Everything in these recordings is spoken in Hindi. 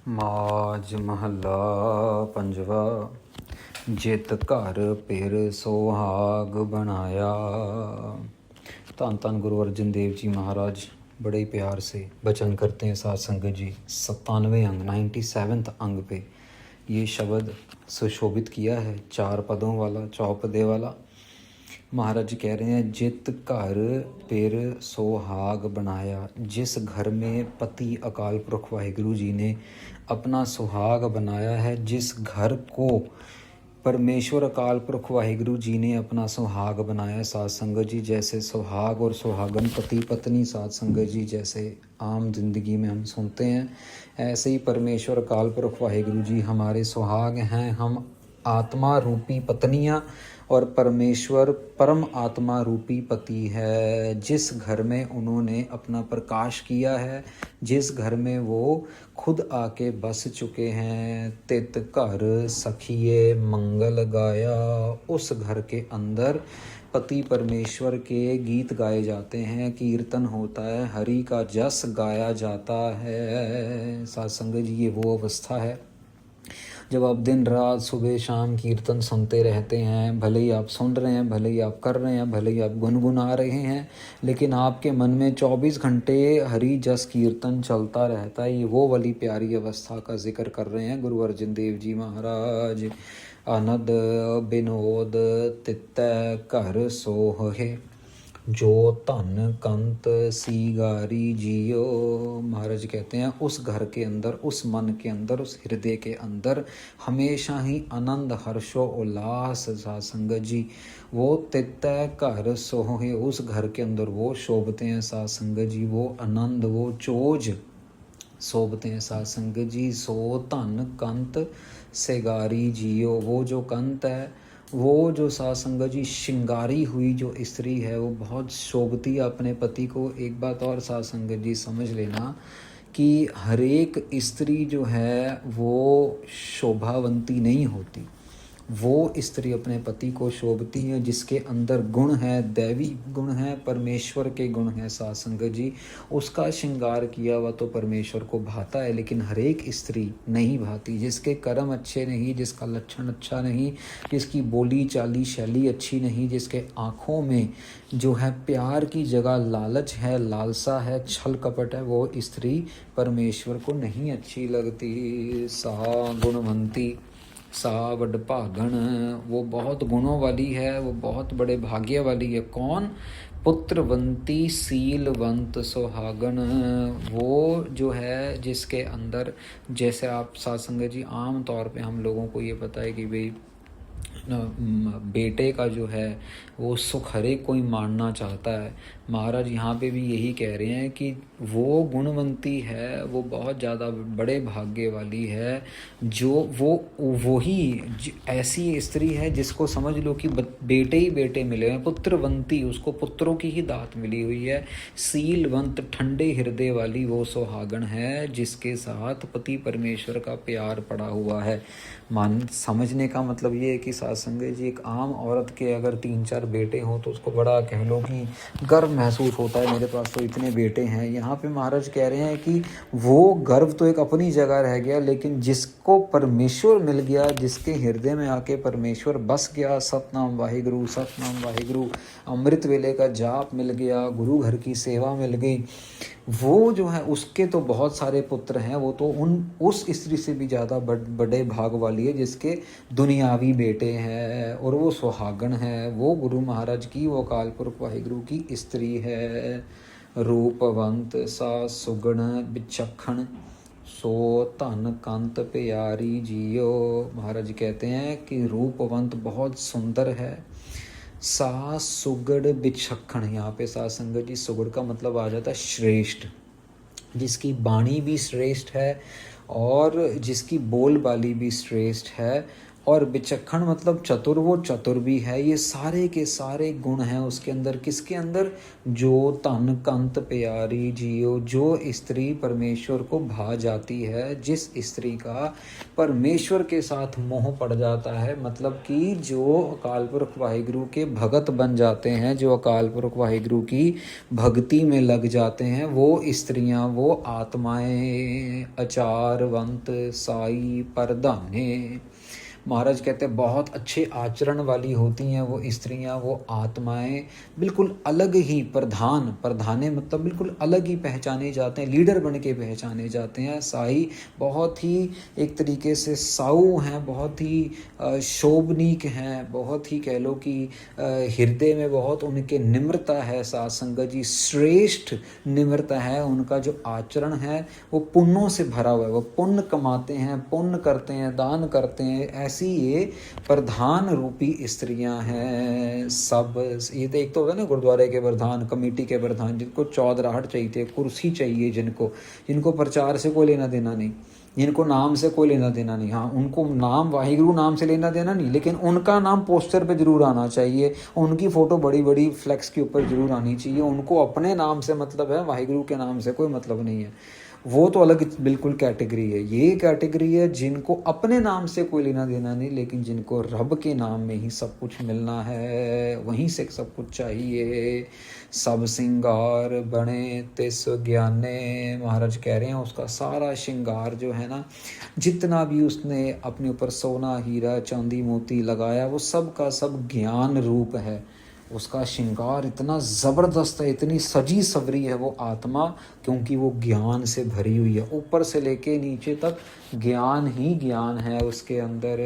ਮਾਝ ਮਹੱਲਾ ਪੰਜਵਾ। ਜਿਤ ਘਰ ਪਿਰ ਸੁਹਾਗ बनाया। धन धन गुरु अर्जन देव जी महाराज बड़े ही प्यार से वचन करते हैं साथ संगत जी। 97 अंग 97 अंग पे ये शब्द सुशोभित किया है, 4 पदों वाला, चौपदे वाला। महाराज जी कह रहे हैं, जित घर पिर सुहाग बनाया। जिस घर में पति अकाल पुरख वाहिगुरु जी ने अपना सुहाग बनाया है, जिस घर को परमेश्वर अकाल पुरख वाहिगुरु जी ने अपना सुहाग बनाया साथ संगत जी। जैसे सुहाग और सुहागन पति पत्नी साथ संगत जी जैसे आम जिंदगी में हम सुनते हैं, ऐसे ही परमेश्वर अकाल पुरख वाहिगुरु जी हमारे सुहाग हैं। हम आत्मा रूपी पत्नियां और परमेश्वर परम आत्मा रूपी पति है। जिस घर में उन्होंने अपना प्रकाश किया है, जिस घर में वो खुद आके बस चुके हैं, तित घर सखिए मंगल गाया। उस घर के अंदर पति परमेश्वर के गीत गाए जाते हैं, कीर्तन होता है, हरि का जस गाया जाता है। सत्संग जी, ये वो अवस्था है जब आप दिन रात सुबह शाम कीर्तन सुनते रहते हैं। भले ही आप सुन रहे हैं, भले ही आप कर रहे हैं, भले ही आप गुनगुना रहे हैं, लेकिन आपके मन में 24 घंटे हरि जस कीर्तन चलता रहता है। ये वो वाली प्यारी अवस्था का जिक्र कर रहे हैं गुरु अर्जन देव जी महाराज। आनंद बिनोद तित घर सोहे, जो धन कंत सीगारी जियो। महाराज कहते हैं, उस घर के अंदर, उस मन के अंदर, उस हृदय के अंदर हमेशा ही आनंद हर्षो उल्लास सासंगत जी। वो तित घर सोहे, उस घर के अंदर वो शोभते हैं सासंगत जी। वो आनंद, वो चोज शोभते हैं सासंगत जी। सो धन कंत सेगारी जियो, वो जो कंत है, वो जो सासंगत जी श्रृंगारी हुई जो स्त्री है, वो बहुत शोभती है अपने पति को। एक बात और सासंगत जी समझ लेना कि हरेक स्त्री जो है वो शोभावंती नहीं होती। वो स्त्री अपने पति को शोभती है जिसके अंदर गुण है, दैवी गुण है, परमेश्वर के गुण है सासंगत जी। उसका श्रृंगार किया हुआ तो परमेश्वर को भाता है, लेकिन हरेक स्त्री नहीं भाती। जिसके कर्म अच्छे नहीं, जिसका लक्षण अच्छा नहीं, जिसकी बोली चाली शैली अच्छी नहीं, जिसके आँखों में जो है प्यार की जगह लालच है, लालसा है, छल कपट है, वो स्त्री परमेश्वर को नहीं अच्छी लगती। सा गुणवंती सा वडभागण, वो बहुत गुणों वाली है, वो बहुत बड़े भाग्य वाली है। कौन? पुत्रवंती सीलवंत सुहागन, वो जो है जिसके अंदर, जैसे आप सासंगत जी आम तौर पे हम लोगों को ये पता है कि भाई बेटे का जो है वो सुख हरेक कोई मानना चाहता है। महाराज यहाँ पे भी यही कह रहे हैं कि वो गुणवंती है, वो बहुत ज़्यादा बड़े भाग्य वाली है, जो वही ऐसी स्त्री है जिसको समझ लो कि बेटे ही बेटे मिले हैं। पुत्रवंती, उसको पुत्रों की ही दात मिली हुई है। सीलवंत, ठंडे हृदय वाली वो सुहागन है जिसके साथ पति परमेश्वर का प्यार पड़ा हुआ है। समझने का मतलब ये है कि सासंगत जी, एक आम औरत के अगर 3-4 बेटे हों तो उसको बड़ा कह लो कि गर्व महसूस होता है, मेरे पास तो इतने बेटे हैं। यहाँ पे महाराज कह रहे हैं कि वो गर्व तो एक अपनी जगह रह गया, लेकिन जिसको परमेश्वर मिल गया, जिसके हृदय में आके परमेश्वर बस गया, सतनाम वाहिगुरु, सतनाम वाहिगुरु, अमृत वेले का जाप मिल गया, गुरु घर की सेवा मिल गई, वो जो है उसके तो बहुत सारे पुत्र हैं। वो तो उस स्त्री से भी ज़्यादा बड़े भाग वाली है जिसके दुनियावी बेटे हैं, और वो सुहागन है, वो गुरु महाराज की, वो अकाल पुरख वाहिगुरु की स्त्री है। रूपवंत सा सुगण बिचखण, सो धन कंत प्यारी जियो। महाराज कहते हैं कि रूपवंत बहुत सुंदर है, सा सुगड़ बिचखण। यहाँ पे सासंगत जी सुगड़ का मतलब आ जाता है श्रेष्ठ, जिसकी वाणी भी श्रेष्ठ है और जिसकी बोल बाली भी श्रेष्ठ है, और विचक्षण मतलब चतुर, वो चतुर भी है। ये सारे के सारे गुण हैं उसके अंदर। किसके अंदर? जो तन कंत प्यारी जियो, जो स्त्री परमेश्वर को भा जाती है, जिस स्त्री का परमेश्वर के साथ मोह पड़ जाता है, मतलब कि जो अकाल पुरख वाहिगुरु के भगत बन जाते हैं, जो अकाल पुरख वाहिगुरु की भक्ति में लग जाते हैं, वो स्त्रियां, वो आत्माएं अचारवंत साई परधाने। महाराज कहते हैं बहुत अच्छे आचरण वाली होती हैं वो स्त्रियां, वो आत्माएं, बिल्कुल अलग ही प्रधाने मतलब बिल्कुल अलग ही पहचाने जाते हैं, लीडर बन के पहचाने जाते हैं। साई बहुत ही एक तरीके से साऊ हैं, बहुत ही शोभनीक हैं, बहुत ही कह लो कि हृदय में बहुत उनके निम्रता है। साथ संगत जी, श्रेष्ठ निम्रता है। उनका जो आचरण है वो पुण्यों से भरा हुआ है, वो पुण्य कमाते हैं, पुण्य करते हैं, दान करते हैं। ऐसी ये प्रधान रूपी स्त्रियां हैं सब। ये तो एक तो होता है ना गुरुद्वारे के प्रधान, कमेटी के प्रधान, जिनको चौधराहट चाहिए, कुर्सी चाहिए, जिनको प्रचार से कोई लेना देना नहीं, जिनको नाम से कोई लेना देना नहीं। हाँ, उनको नाम वाहिगुरु नाम से लेना देना नहीं, लेकिन उनका नाम पोस्टर पे जरूर आना चाहिए, उनकी फ़ोटो बड़ी बड़ी फ्लैक्स के ऊपर जरूर आनी चाहिए। उनको अपने नाम से मतलब है, वाहिगुरु के नाम से कोई मतलब नहीं है। वो तो अलग बिल्कुल कैटेगरी है। ये कैटेगरी है जिनको अपने नाम से कोई लेना देना नहीं, लेकिन जिनको रब के नाम में ही सब कुछ मिलना है, वहीं से सब कुछ चाहिए। सब श्रृंगार बने तिस ज्ञाने, महाराज कह रहे हैं उसका सारा श्रृंगार जो है ना, जितना भी उसने अपने ऊपर सोना हीरा चांदी मोती लगाया, वो सब का सब ज्ञान रूप है। उसका श्रृंगार इतना ज़बरदस्त है, इतनी सजी सवरी है वो आत्मा, क्योंकि वो ज्ञान से भरी हुई है। ऊपर से लेके नीचे तक ज्ञान ही ज्ञान है उसके अंदर।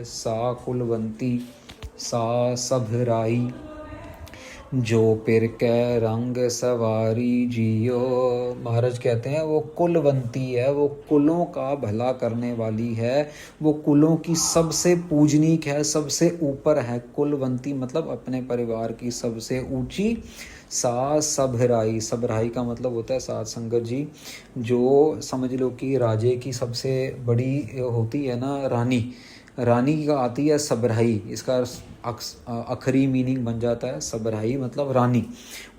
सा कुलवंती सा सभराई, जो पिर कै रंग सवारी जियो। महाराज कहते हैं वो कुलवंती है, वो कुलों का भला करने वाली है, वो कुलों की सबसे पूजनीक है, सबसे ऊपर है। कुलवंती मतलब अपने परिवार की सबसे ऊंची। सा सबराई, सबराई का मतलब होता है साथ संगत जी, जो समझ लो कि राजे की सबसे बड़ी होती है ना रानी का आती है सबराई। इसका अखरी मीनिंग बन जाता है सबराई मतलब रानी।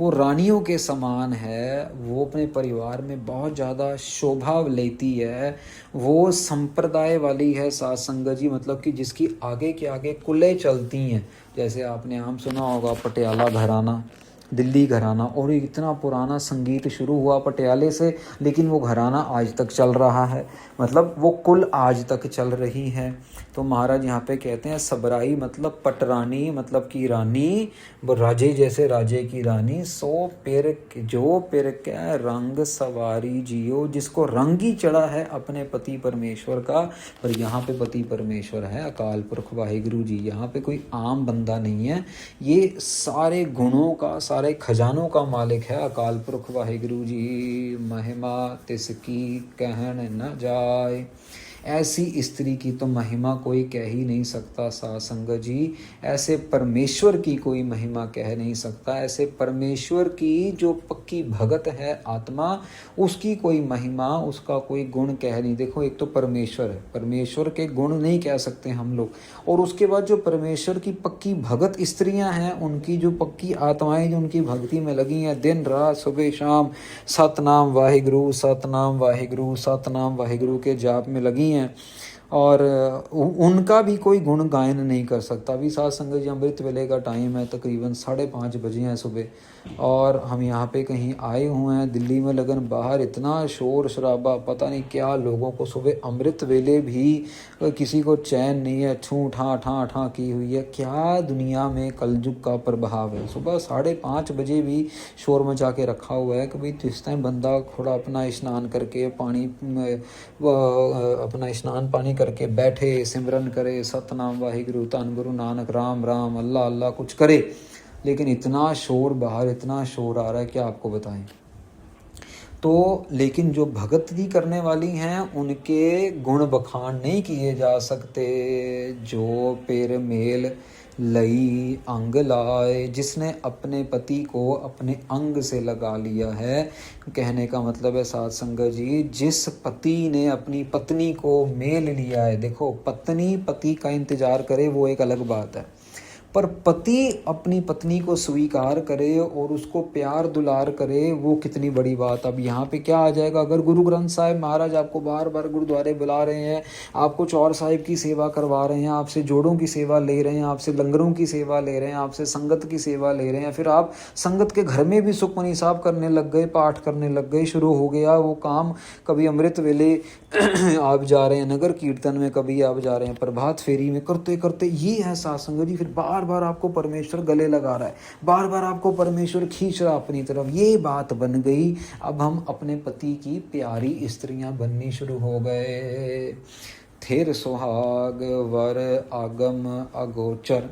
वो रानियों के समान है, वो अपने परिवार में बहुत ज़्यादा शोभा लेती है, वो संप्रदाय वाली है साथ संगत जी, मतलब कि जिसकी आगे के आगे कुलें चलती हैं। जैसे आपने आम सुना होगा पटियाला घराना, दिल्ली घराना, और इतना पुराना संगीत शुरू हुआ पटियाले से, लेकिन वो घराना आज तक चल रहा है, मतलब वो कुल आज तक चल रही है। तो महाराज यहाँ पे कहते हैं सबराई मतलब पटरानी, मतलब की रानी, वो राजे जैसे राजे की रानी। सो पिर, जो पिर के रंग सवारी जियो, जिसको रंग ही चढ़ा है अपने पति परमेश्वर का। पर यहाँ पे पति परमेश्वर है अकाल पुरख वाहिगुरु जी, यहाँ पे कोई आम बंदा नहीं है। ये सारे गुणों का, सारे खजानों का मालिक है अकाल पुरख वाहिगुरु जी। महिमा तिसकी कहन न जाए, ऐसी स्त्री की तो महिमा कोई कह ही नहीं सकता साथ संगत जी। ऐसे परमेश्वर की कोई महिमा कह नहीं सकता। ऐसे परमेश्वर की जो पक्की भगत है आत्मा, उसकी कोई महिमा, उसका कोई गुण कह नहीं। देखो एक तो परमेश्वर है, परमेश्वर के गुण नहीं कह सकते हम लोग, और उसके बाद जो परमेश्वर की पक्की भगत स्त्रियां हैं, उनकी जो पक्की आत्माएं जो उनकी भक्ति में लगी हैं, दिन रात सुबह शाम सतनाम वाहिगुरु सतनाम वाहिगुरु सतनाम वाहिगुरु के जाप में लगी हैं, और उनका भी कोई गुण गायन नहीं कर सकता। अभी साथ संगत जी अमृत वेले का टाइम है, तकरीबन 5:30 बजे हैं सुबह, और हम यहाँ पे कहीं आए हुए हैं दिल्ली में लगन, बाहर इतना शोर शराबा, पता नहीं क्या लोगों को सुबह अमृत वेले भी किसी को चैन नहीं है, छू ठा ठा ठा की हुई है। क्या दुनिया में कलयुग का प्रभाव है। सुबह 5:30 बजे भी शोर मचा के रखा हुआ है कि भाई जिस टाइम बंदा थोड़ा अपना स्नान करके अपना स्नान पानी करके बैठे, सिमरन करे, सतनाम वाहिगुरु धन गुरु नानक राम राम अल्लाह अल्लाह कुछ करे, लेकिन इतना शोर बाहर, इतना शोर आ रहा है क्या आपको बताएं। तो लेकिन जो भक्ति करने वाली हैं उनके गुण बखान नहीं किए जा सकते। जो पेर मेल लई अंग लाए, जिसने अपने पति को अपने अंग से लगा लिया है। कहने का मतलब है साध संगत जी, जिस पति ने अपनी पत्नी को मेल लिया है, देखो पत्नी पति का इंतजार करे वो एक अलग बात है, पर पति अपनी पत्नी को स्वीकार करे और उसको प्यार दुलार करे, वो कितनी बड़ी बात। अब यहाँ पे क्या आ जाएगा, अगर गुरु ग्रंथ साहिब महाराज आपको बार बार गुरुद्वारे बुला रहे हैं, आपको चौर साहिब की सेवा करवा रहे हैं, आपसे जोड़ों की सेवा ले रहे हैं, आपसे लंगरों की सेवा ले रहे हैं, आपसे संगत की सेवा ले रहे हैं, फिर आप संगत के घर में भी सुखमनी साहब करने लग गए, पाठ करने लग गए, शुरू हो गया वो काम। कभी अमृत वेले आप जा रहे हैं, नगर कीर्तन में कभी आप जा रहे हैं, प्रभात फेरी में, करते करते ये है साध संगत जी। फिर बार बार आपको परमेश्वर गले लगा रहा है, बार बार आपको परमेश्वर खींच रहा अपनी तरफ, ये बात बन गई। अब हम अपने पति की प्यारी स्त्रियां बननी शुरू हो गए। थिर सुहाग वर आगम अगोचर,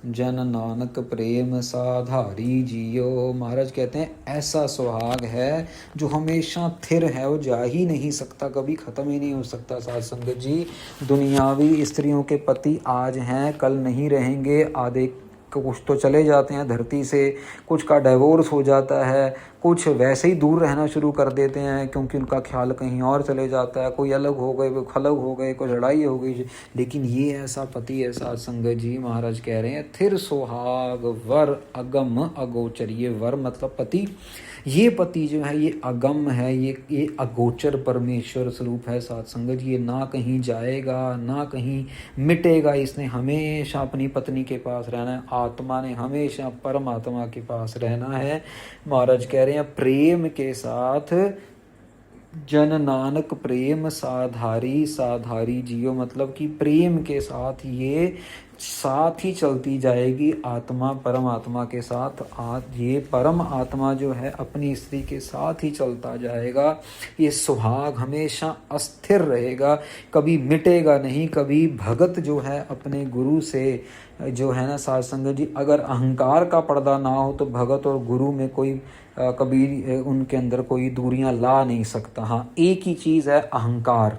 जन नानक प्रेम साधारी जियो। महाराज कहते हैं ऐसा सुहाग है जो हमेशा स्थिर है, वो जा ही नहीं सकता, कभी ख़त्म ही नहीं हो सकता। साध संगत जी, दुनियावी स्त्रियों के पति आज हैं कल नहीं रहेंगे, आधे कुछ तो चले जाते हैं धरती से, कुछ का डिवोर्स हो जाता है, कुछ वैसे ही दूर रहना शुरू कर देते हैं क्योंकि उनका ख्याल कहीं और चले जाता है, कोई अलग हो गए, कोई खलग हो गए, कोई लड़ाई हो गई। लेकिन ये ऐसा पति है साध संगत जी, महाराज कह रहे हैं थिर सुहाग वर अगम अगोचर। ये वर मतलब पति, ये पति जो है ये अगम है, ये अगोचर परमेश्वर स्वरूप है साध संगत जी। ये ना कहीं जाएगा ना कहीं मिटेगा, इसने हमेशा अपनी पत्नी के पास रहना है, आत्मा ने हमेशा परमात्मा के पास रहना है। महाराज कह रहे हैं प्रेम के साथ जन नानक प्रेम साधारी साधारी जियो, मतलब कि प्रेम के साथ ये साथ ही चलती जाएगी आत्मा परमात्मा के साथ। ये परम आत्मा जो है अपनी स्त्री के साथ ही चलता जाएगा। ये सुहाग हमेशा अस्थिर रहेगा, कभी मिटेगा नहीं। कभी भगत जो है अपने गुरु से जो है ना साध संगत जी, अगर अहंकार का पर्दा ना हो तो भगत और गुरु में कोई कभी उनके अंदर कोई दूरियां ला नहीं सकता। हाँ, एक ही चीज़ है अहंकार,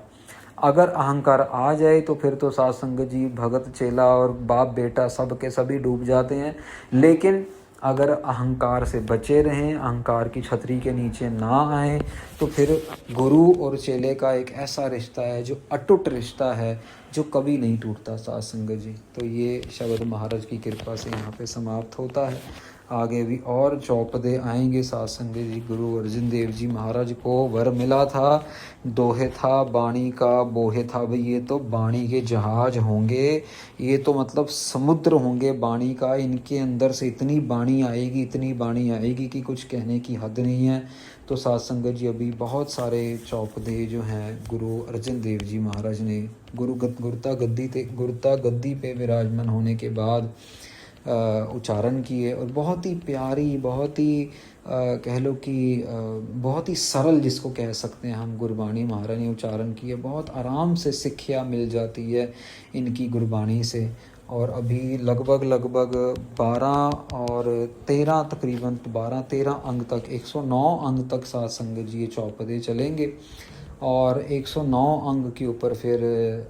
अगर अहंकार आ जाए तो फिर तो साध संगत जी भगत चेला और बाप बेटा सब के सभी डूब जाते हैं। लेकिन अगर अहंकार से बचे रहें, अहंकार की छतरी के नीचे ना आए, तो फिर गुरु और चेले का एक ऐसा रिश्ता है जो अटूट रिश्ता है, जो कभी नहीं टूटता साध संगत जी। तो ये शब्द महाराज की कृपा से यहाँ पे समाप्त होता है। आगे भी और चौपदे आएंगे साध संगत जी। गुरु अर्जन देव जी महाराज को वर मिला था, दोहे था बाणी का बोहे था। भाई ये तो बाणी के जहाज होंगे, ये तो मतलब समुद्र होंगे बाणी का। इनके अंदर से इतनी बाणी आएगी, इतनी बाणी आएगी कि कुछ कहने की हद नहीं है। तो साध संगत जी अभी बहुत सारे चौपदे जो हैं गुरु अर्जन देव जी महाराज ने गुरुता गद्दी पे विराजमान होने के बाद उच्चारण किए, और बहुत ही प्यारी, बहुत ही कह लो कि बहुत ही सरल जिसको कह सकते हैं हम, गुरबाणी महाराज ने उच्चारण किए। बहुत आराम से शिक्षा मिल जाती है इनकी गुरबाणी से। और अभी लगभग 12 और 13 तकरीबन 12-13 अंग तक 109 अंग तक साध संगत जी ये चौपदे चलेंगे, और 109 अंग के ऊपर फिर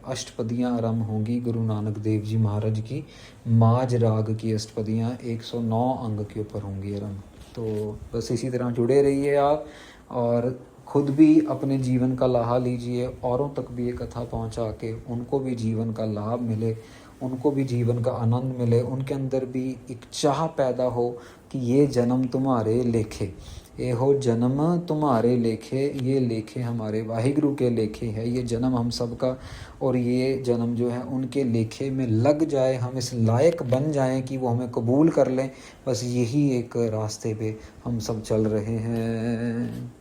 अष्टपदियाँ आरंभ होंगी गुरु नानक देव जी महाराज की। माज राग की अष्टपदियाँ 109 अंग के ऊपर होंगी आरंभ। तो बस इसी तरह जुड़े रहिए आप, और खुद भी अपने जीवन का लाहा लीजिए, औरों तक भी ये कथा पहुंचा के उनको भी जीवन का लाभ मिले, उनको भी जीवन का आनंद मिले, उनके अंदर भी एक चाह पैदा हो कि ये जन्म तुम्हारे लेखे, ये हो जन्म तुम्हारे लेखे, ये लेखे हमारे वाहिगुरु के लेखे है, ये जन्म हम सबका, और ये जन्म जो है उनके लेखे में लग जाए, हम इस लायक बन जाएं कि वो हमें कबूल कर लें। बस यही एक रास्ते पे हम सब चल रहे हैं।